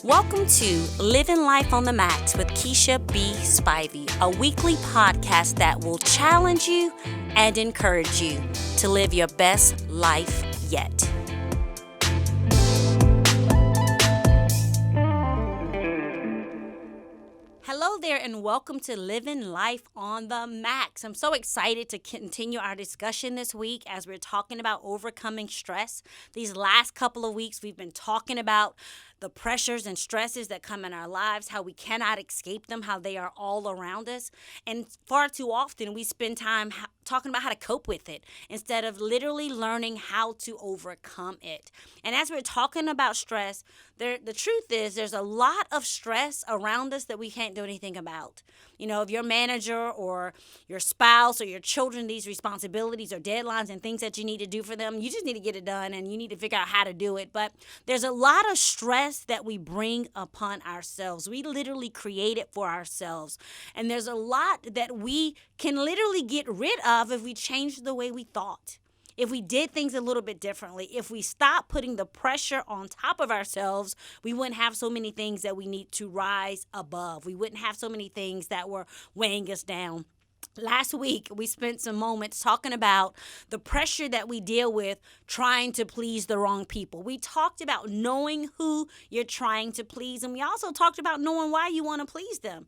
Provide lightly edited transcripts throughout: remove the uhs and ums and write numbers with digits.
Welcome to Living Life on the Max with Keisha B. Spivey, a weekly podcast that will challenge you and encourage you to live your best life yet. Hello there and welcome to Living Life on the Max. I'm so excited to continue our discussion this week as we're talking about overcoming stress. These last couple of weeks we've been talking about the pressures and stresses that come in our lives, how we cannot escape them, how they are all around us. And far too often we spend time talking about how to cope with it instead of literally learning how to overcome it. And as we're talking about stress, the truth is there's a lot of stress around us that we can't do anything about. You know, if your manager or your spouse or your children, these responsibilities or deadlines and things that you need to do for them, you just need to get it done and you need to figure out how to do it. But there's a lot of stress that we bring upon ourselves. We literally create it for ourselves. And there's a lot that we can literally get rid of if we change the way we thought. If we did things a little bit differently, if we stop putting the pressure on top of ourselves, we wouldn't have so many things that we need to rise above. We wouldn't have so many things that were weighing us down. Last week, we spent some moments talking about the pressure that we deal with trying to please the wrong people. We talked about knowing who you're trying to please, and we also talked about knowing why you want to please them.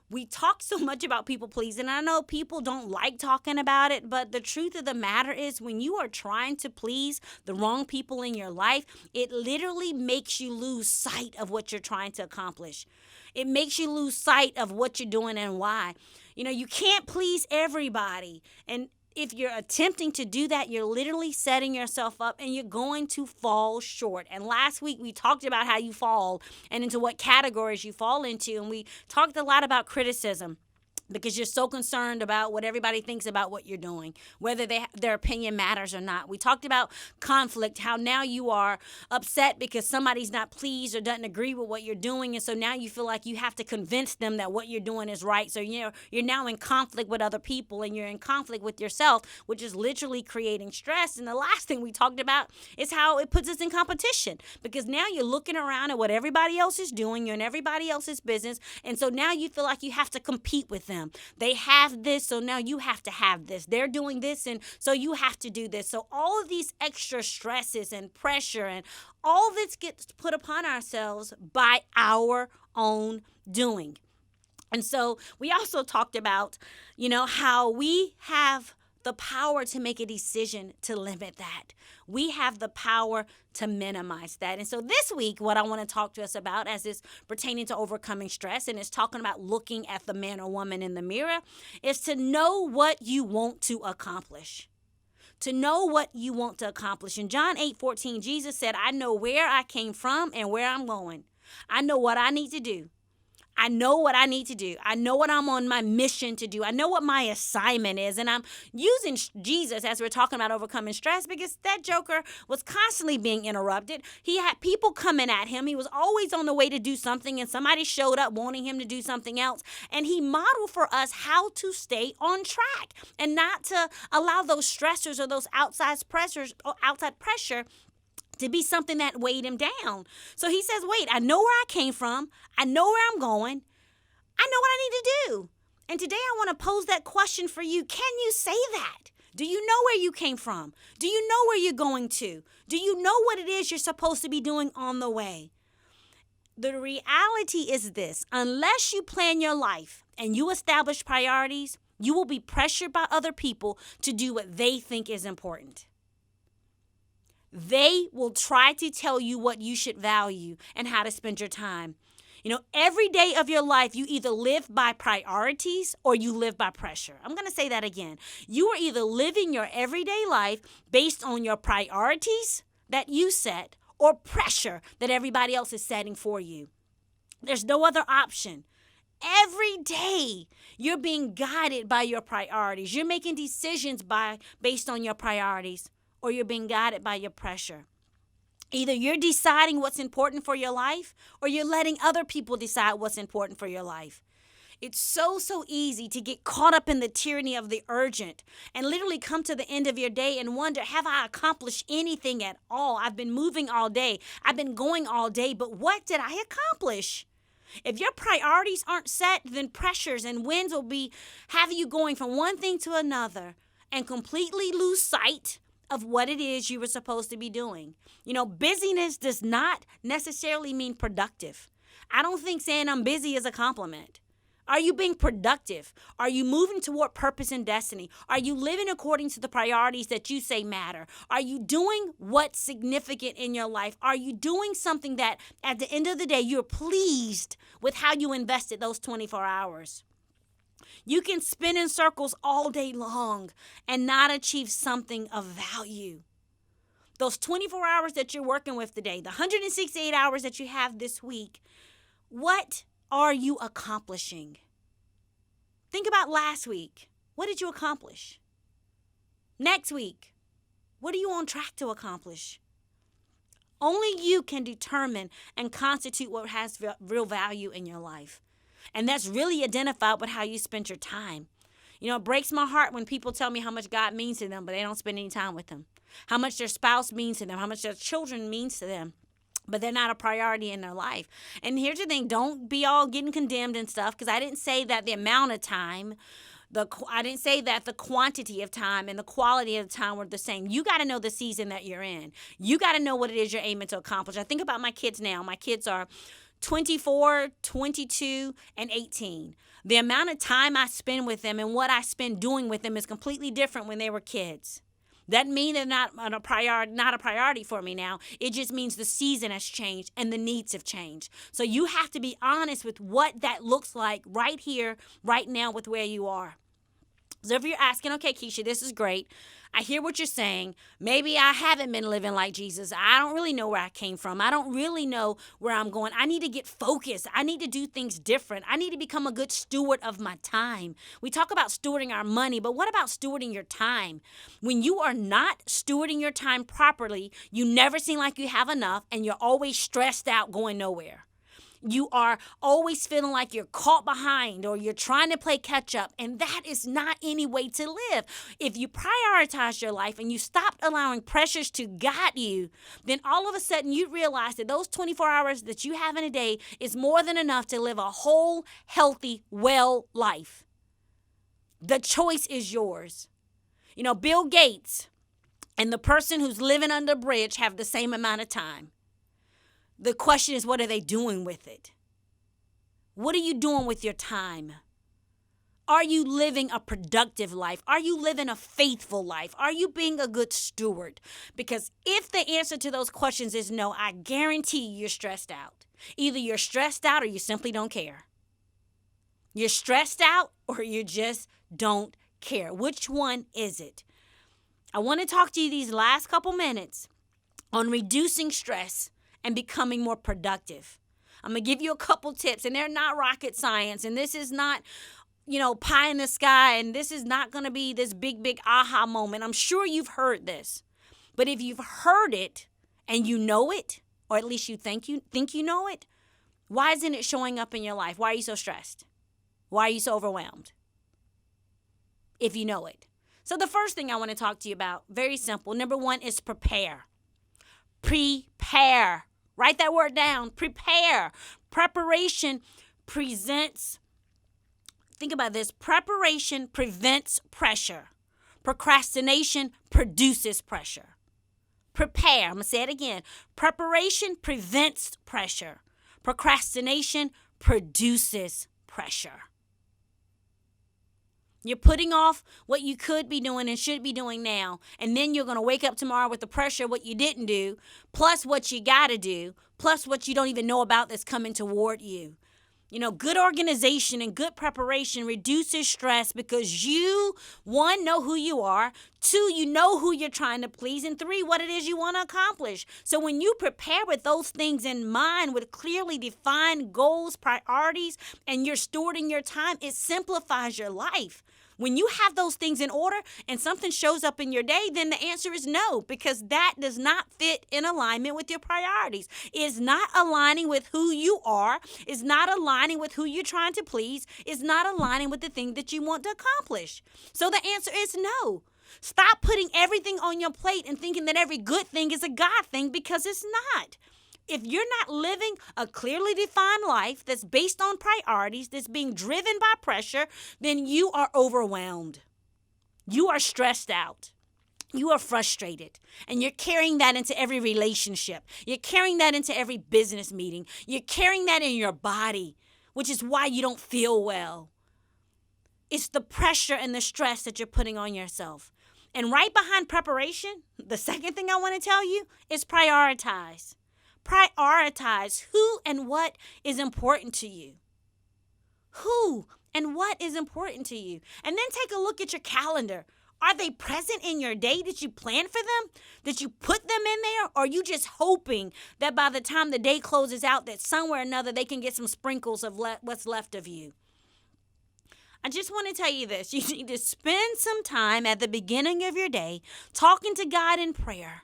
We talk so much about people pleasing. I know people don't like talking about it, but the truth of the matter is when you are trying to please the wrong people in your life, it literally makes you lose sight of what you're trying to accomplish. It makes you lose sight of what you're doing and why. You know, you can't please everybody. And if you're attempting to do that, you're literally setting yourself up and you're going to fall short. And last week we talked about how you fall and into what categories you fall into. And we talked a lot about criticism, because you're so concerned about what everybody thinks about what you're doing, whether their opinion matters or not. We talked about conflict, how now you are upset because somebody's not pleased or doesn't agree with what you're doing, and so now you feel like you have to convince them that what you're doing is right. So you're now in conflict with other people, and you're in conflict with yourself, which is literally creating stress. And the last thing we talked about is how it puts us in competition, because now you're looking around at what everybody else is doing, you're in everybody else's business, and so now you feel like you have to compete with them. They have this, so now you have to have this. They're doing this, and so you have to do this. So all of these extra stresses and pressure and all this gets put upon ourselves by our own doing. And so we also talked about, how we have the power to make a decision to limit that. We have the power to minimize that. And so this week, what I want to talk to us about as is pertaining to overcoming stress, and it's talking about looking at the man or woman in the mirror, is to know what you want to accomplish. To know what you want to accomplish. In John 8:14, Jesus said, I know where I came from and where I'm going. I know what I need to do. I know what I need to do. I know what I'm on my mission to do. I know what my assignment is. And I'm using Jesus as we're talking about overcoming stress, because that joker was constantly being interrupted. He had people coming at him. He was always on the way to do something, and somebody showed up wanting him to do something else. And he modeled for us how to stay on track and not to allow those stressors or those outside pressure to be something that weighed him down. So he says, wait, I know where I came from. I know where I'm going. I know what I need to do. And today I want to pose that question for you. Can you say that? Do you know where you came from? Do you know where you're going to? Do you know what it is you're supposed to be doing on the way? The reality is this: unless you plan your life and you establish priorities, you will be pressured by other people to do what they think is important. They will try to tell you what you should value and how to spend your time. Every day of your life, you either live by priorities or you live by pressure. I'm going to say that again. You are either living your everyday life based on your priorities that you set or pressure that everybody else is setting for you. There's no other option. Every day, you're being guided by your priorities. You're making decisions based on your priorities, or you're being guided by your pressure. Either you're deciding what's important for your life, or you're letting other people decide what's important for your life. It's so easy to get caught up in the tyranny of the urgent and literally come to the end of your day and wonder, have I accomplished anything at all? I've been moving all day. I've been going all day, but what did I accomplish? If your priorities aren't set, then pressures and winds will be having you going from one thing to another and completely lose sight of what it is you were supposed to be doing. Busyness does not necessarily mean productive. I don't think saying I'm busy is a compliment. Are you being productive? Are you moving toward purpose and destiny? Are you living according to the priorities that you say matter? Are you doing what's significant in your life? Are you doing something that at the end of the day, you're pleased with how you invested those 24 hours? You can spin in circles all day long and not achieve something of value. Those 24 hours that you're working with today, the 168 hours that you have this week, what are you accomplishing? Think about last week. What did you accomplish? Next week, what are you on track to accomplish? Only you can determine and constitute what has real value in your life. And that's really identified with how you spend your time. It breaks my heart when people tell me how much God means to them, but they don't spend any time with Him. How much their spouse means to them, how much their children means to them, but they're not a priority in their life. And here's the thing, don't be all getting condemned and stuff, because I didn't say that the amount of time, I didn't say that the quantity of time and the quality of time were the same. You got to know the season that you're in. You got to know what it is you're aiming to accomplish. I think about my kids now. My kids are 24, 22, and 18. The amount of time I spend with them and what I spend doing with them is completely different when they were kids. That means they're not a priority for me now. It just means the season has changed and the needs have changed. So you have to be honest with what that looks like right here, right now with where you are. So if you're asking, okay, Keisha, this is great. I hear what you're saying. Maybe I haven't been living like Jesus. I don't really know where I came from. I don't really know where I'm going. I need to get focused. I need to do things different. I need to become a good steward of my time. We talk about stewarding our money, but what about stewarding your time? When you are not stewarding your time properly, you never seem like you have enough and you're always stressed out going nowhere. You are always feeling like you're caught behind or you're trying to play catch up. And that is not any way to live. If you prioritize your life and you stop allowing pressures to guide you, then all of a sudden you realize that those 24 hours that you have in a day is more than enough to live a whole, healthy, well life. The choice is yours. Bill Gates and the person who's living under a bridge have the same amount of time. The question is, what are they doing with it? What are you doing with your time? Are you living a productive life? Are you living a faithful life? Are you being a good steward? Because if the answer to those questions is no, I guarantee you're stressed out. Either you're stressed out or you simply don't care. You're stressed out or you just don't care. Which one is it? I want to talk to you these last couple minutes on reducing stress and becoming more productive. I'm going to give you a couple tips, and they're not rocket science, and this is not, pie in the sky, and this is not going to be this big aha moment. I'm sure you've heard this, but if you've heard it and you know it, or at least you think you know it, why isn't it showing up in your life? Why are you so stressed? Why are you so overwhelmed? If you know it. So the first thing I want to talk to you about, very simple. Number one is prepare. Prepare. Write that word down. Prepare. Preparation presents, think about this. Preparation prevents pressure. Procrastination produces pressure. Prepare. I'm going to say it again. Preparation prevents pressure. Procrastination produces pressure. You're putting off what you could be doing and should be doing now. And then you're going to wake up tomorrow with the pressure of what you didn't do, plus what you got to do, plus what you don't even know about that's coming toward you. Good organization and good preparation reduces stress because you, one, know who you are. Two, you know who you're trying to please. And three, what it is you want to accomplish. So when you prepare with those things in mind, with clearly defined goals, priorities, and you're stewarding your time, it simplifies your life. When you have those things in order and something shows up in your day, then the answer is no, because that does not fit in alignment with your priorities. It's not aligning with who you are. It's not aligning with who you're trying to please. It's not aligning with the thing that you want to accomplish. So the answer is no. Stop putting everything on your plate and thinking that every good thing is a God thing, because it's not. If you're not living a clearly defined life that's based on priorities, that's being driven by pressure, then you are overwhelmed. You are stressed out. You are frustrated. And you're carrying that into every relationship. You're carrying that into every business meeting. You're carrying that in your body, which is why you don't feel well. It's the pressure and the stress that you're putting on yourself. And right behind preparation, the second thing I want to tell you is prioritize. Prioritize who and what is important to you. Who and what is important to you. And then take a look at your calendar. Are they present in your day? Did you plan for them? Did you put them in there? Or are you just hoping that by the time the day closes out, that somewhere or another they can get some sprinkles of what's left of you? I just want to tell you this. You need to spend some time at the beginning of your day talking to God in prayer.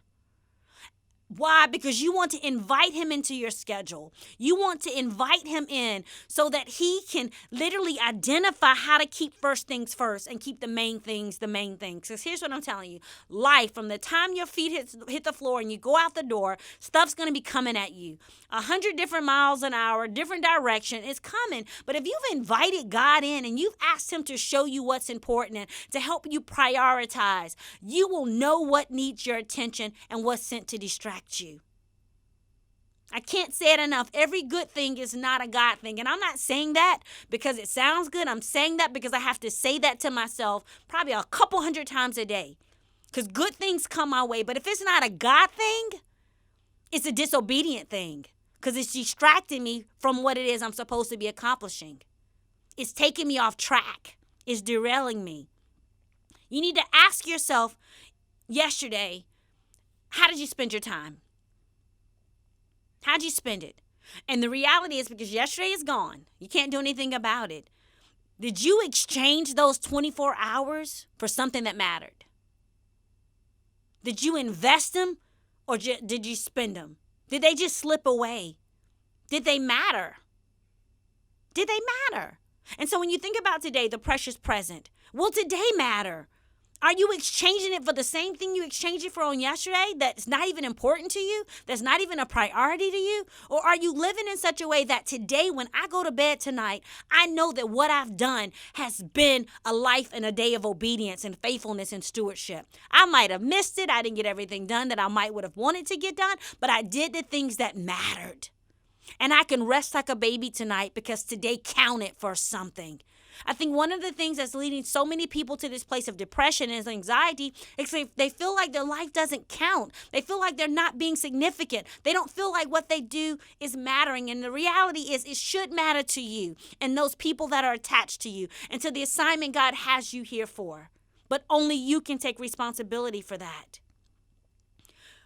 Why? Because you want to invite him into your schedule. You want to invite him in so that he can literally identify how to keep first things first and keep the main things the main things. Because here's what I'm telling you. Life, from the time your feet hit the floor and you go out the door, stuff's going to be coming at you. 100 different miles an hour, different direction is coming. But if you've invited God in and you've asked him to show you what's important and to help you prioritize, you will know what needs your attention and what's sent to distract you. I can't say it enough. Every good thing is not a God thing. And I'm not saying that because it sounds good. I'm saying that because I have to say that to myself probably a couple hundred times a day. Because good things come my way. But if it's not a God thing, it's a disobedient thing. Because it's distracting me from what it is I'm supposed to be accomplishing. It's taking me off track. It's derailing me. You need to ask yourself yesterday, how did you spend your time? How'd you spend it? And the reality is, because yesterday is gone, you can't do anything about it. Did you exchange those 24 hours for something that mattered? Did you invest them or did you spend them? Did they just slip away? Did they matter? Did they matter? And so when you think about today, the precious present, will today matter? Are you exchanging it for the same thing you exchanged it for on yesterday that's not even important to you, that's not even a priority to you? Or are you living in such a way that today, when I go to bed tonight, I know that what I've done has been a life and a day of obedience and faithfulness and stewardship? I might have missed it. I didn't get everything done that I might would have wanted to get done, but I did the things that mattered. And I can rest like a baby tonight because today counted for something. I think one of the things that's leading so many people to this place of depression and anxiety is they feel like their life doesn't count. They feel like they're not being significant. They don't feel like what they do is mattering. And the reality is it should matter to you and those people that are attached to you and to the assignment God has you here for. But only you can take responsibility for that.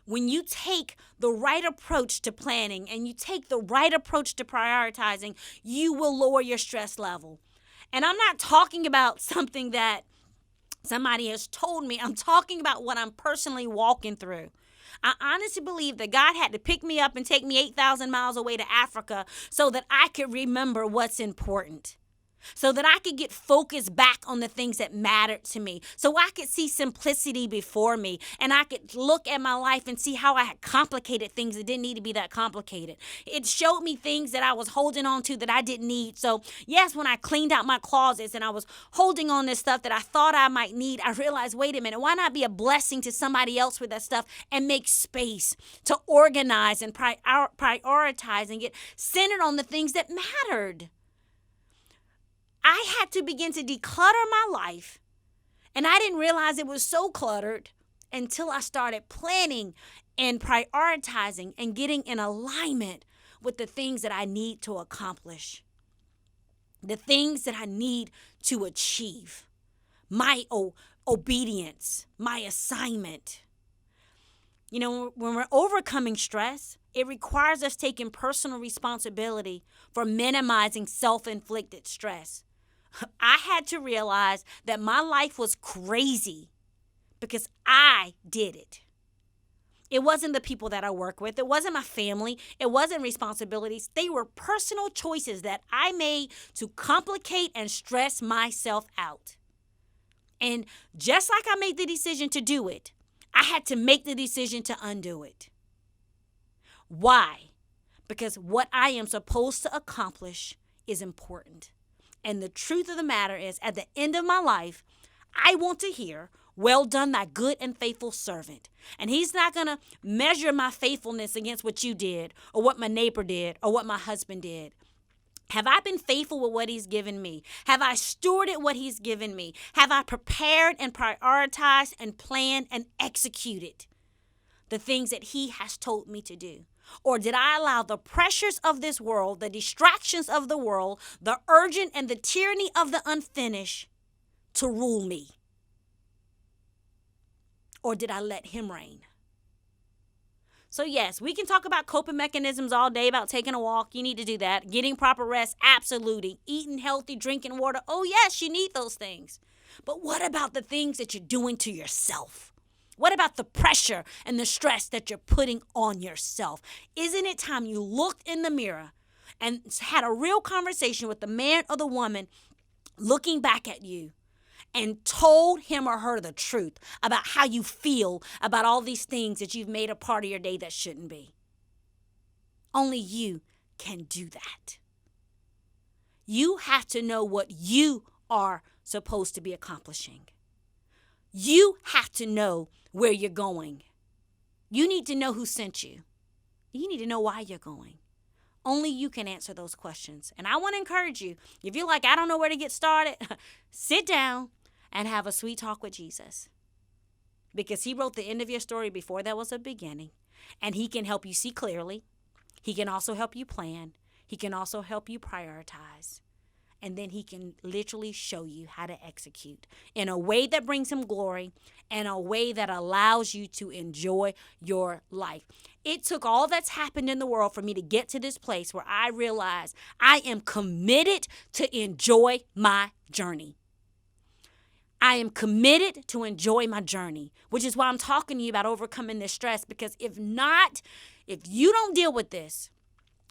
When you take the right approach to planning and you take the right approach to prioritizing, you will lower your stress level. And I'm not talking about something that somebody has told me. I'm talking about what I'm personally walking through. I honestly believe that God had to pick me up and take me 8,000 miles away to Africa so that I could remember what's important. So that I could get focused back on the things that mattered to me. So I could see simplicity before me. And I could look at my life and see how I had complicated things that didn't need to be that complicated. It showed me things that I was holding on to that I didn't need. So yes, when I cleaned out my closets and I was holding on this stuff that I thought I might need, I realized, wait a minute, why not be a blessing to somebody else with that stuff and make space to organize and prioritize and get centered on the things that mattered. I had to begin to declutter my life, and I didn't realize it was so cluttered until I started planning and prioritizing and getting in alignment with the things that I need to accomplish, the things that I need to achieve, my obedience, my assignment. You know, when we're overcoming stress, it requires us taking personal responsibility for minimizing self-inflicted stress. I had to realize that my life was crazy because I did it. It wasn't the people that I work with. It wasn't my family. It wasn't responsibilities. They were personal choices that I made to complicate and stress myself out. And just like I made the decision to do it, I had to make the decision to undo it. Why? Because what I am supposed to accomplish is important. And the truth of the matter is, at the end of my life, I want to hear, "Well done, thy good and faithful servant." And he's not going to measure my faithfulness against what you did or what my neighbor did or what my husband did. Have I been faithful with what he's given me? Have I stewarded what he's given me? Have I prepared and prioritized and planned and executed the things that he has told me to do? Or did I allow the pressures of this world, the distractions of the world, the urgent and the tyranny of the unfinished to rule me? Or did I let him reign? So yes, we can talk about coping mechanisms all day, about taking a walk. You need to do that. Getting proper rest, absolutely. Eating healthy, drinking water. Oh yes, you need those things. But what about the things that you're doing to yourself? What about the pressure and the stress that you're putting on yourself? Isn't it time you looked in the mirror and had a real conversation with the man or the woman looking back at you and told him or her the truth about how you feel about all these things that you've made a part of your day that shouldn't be? Only you can do that. You have to know what you are supposed to be accomplishing. You have to know where you're going. You need to know who sent you. You need to know why you're going. Only you can answer those questions. And I want to encourage you, if you're like, I don't know where to get started, sit down and have a sweet talk with Jesus. Because he wrote the end of your story before there was a beginning. And he can help you see clearly. He can also help you plan. He can also help you prioritize. And then he can literally show you how to execute in a way that brings him glory and a way that allows you to enjoy your life. It took all that's happened in the world for me to get to this place where I realize I am committed to enjoy my journey. I am committed to enjoy my journey, which is why I'm talking to you about overcoming this stress, because if you don't deal with this,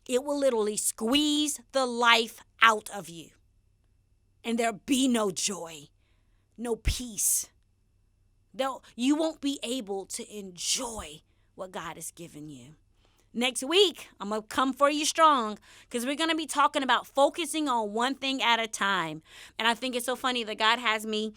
it will literally squeeze the life out of you. And there'll be no joy, no peace. You won't be able to enjoy what God has given you. Next week, I'm going to come for you strong, because we're going to be talking about focusing on one thing at a time. And I think it's so funny that God has me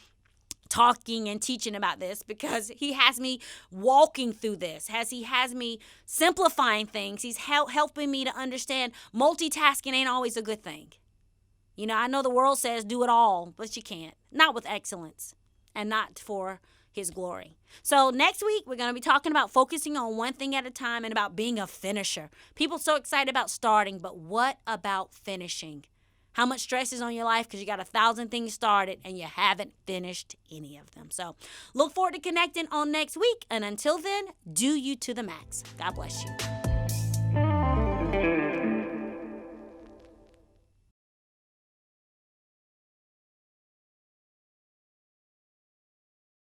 talking and teaching about this, because he has me walking through this, he has me simplifying things. He's helping me to understand multitasking ain't always a good thing. You know, I know the world says do it all, but you can't. Not with excellence and not for his glory. So next week, we're going to be talking about focusing on one thing at a time and about being a finisher. People are so excited about starting, but what about finishing? How much stress is on your life because you got 1,000 things started and you haven't finished any of them? So look forward to connecting on next week. And until then, do you to the max. God bless you.